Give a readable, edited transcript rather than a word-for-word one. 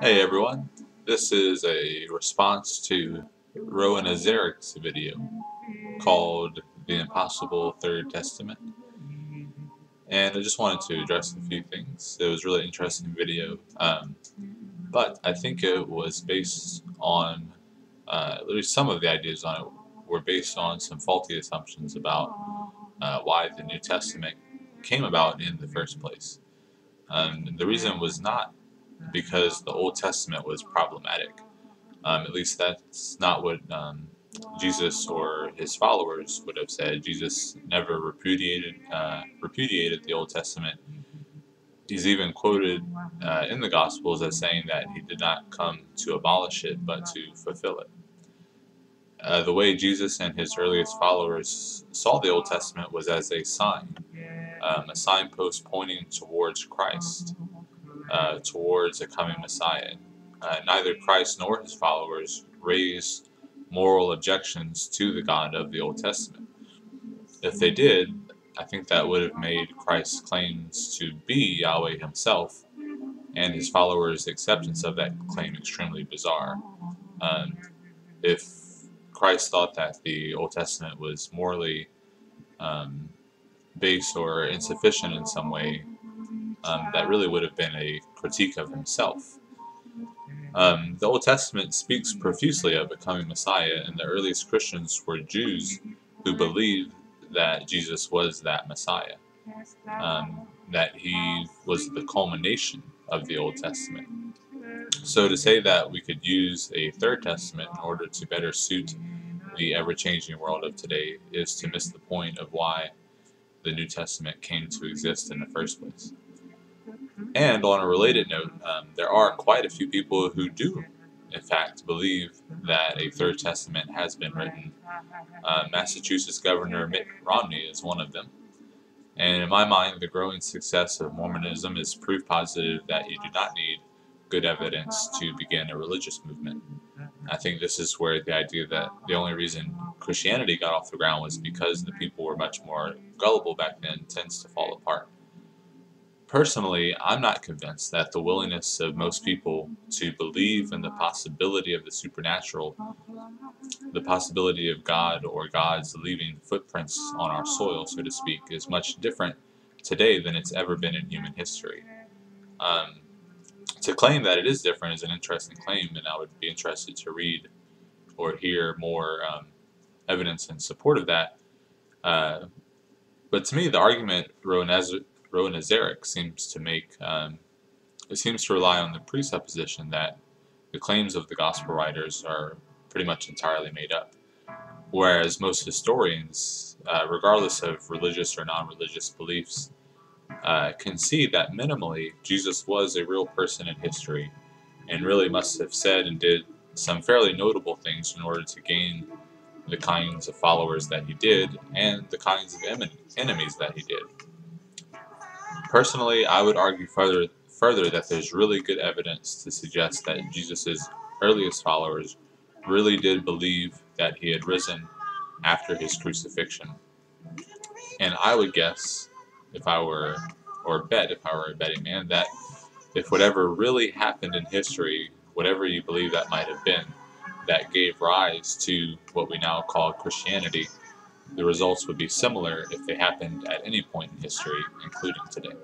Hey everyone, this is a response to Rowan Azaric's video called The Impossible Third Testament, and I just wanted to address a few things. It was a really interesting video, but I think it was based on, at least some of the ideas on it were based on some faulty assumptions about why the New Testament came about in the first place. The reason was not because the Old Testament was problematic. At least that's not what Jesus or his followers would have said. Jesus never repudiated the Old Testament. He's even quoted in the Gospels as saying that he did not come to abolish it, but to fulfill it. The way Jesus and his earliest followers saw the Old Testament was as a sign, a signpost pointing towards Christ, towards a coming Messiah. Neither Christ nor his followers raised moral objections to the God of the Old Testament. If they did, I think that would have made Christ's claims to be Yahweh himself and his followers' acceptance of that claim extremely bizarre. If Christ thought that the Old Testament was morally base or insufficient in some way, that really would have been a critique of himself. The Old Testament speaks profusely of a coming Messiah, and the earliest Christians were Jews who believed that Jesus was that Messiah, that he was the culmination of the Old Testament. So to say that we could use a third testament in order to better suit the ever-changing world of today is to miss the point of why the New Testament came to exist in the first place. And on a related note, there are quite a few people who do, in fact, believe that a third testament has been written. Massachusetts Governor Mitt Romney is one of them. And in my mind, the growing success of Mormonism is proof positive that you do not need good evidence to begin a religious movement. I think this is where the idea that the only reason Christianity got off the ground was because the people were much more gullible back then tends to fall apart. Personally, I'm not convinced that the willingness of most people to believe in the possibility of the supernatural, the possibility of God or gods leaving footprints on our soil, so to speak, is much different today than it's ever been in human history. To claim that it is different is an interesting claim, and I would be interested to read or hear more evidence in support of that. But to me, the argument Rowan Azaric seems to make, it seems to rely on the presupposition that the claims of the gospel writers are pretty much entirely made up. Whereas most historians, regardless of religious or non-religious beliefs, concede that minimally Jesus was a real person in history and really must have said and did some fairly notable things in order to gain the kinds of followers that he did and the kinds of enemies that he did. Personally, I would argue further that there's really good evidence to suggest that Jesus' earliest followers really did believe that he had risen after his crucifixion. And I would guess, if I were a betting man, that if whatever really happened in history, whatever you believe that might have been, that gave rise to what we now call Christianity, the results would be similar if they happened at any point in history, including today.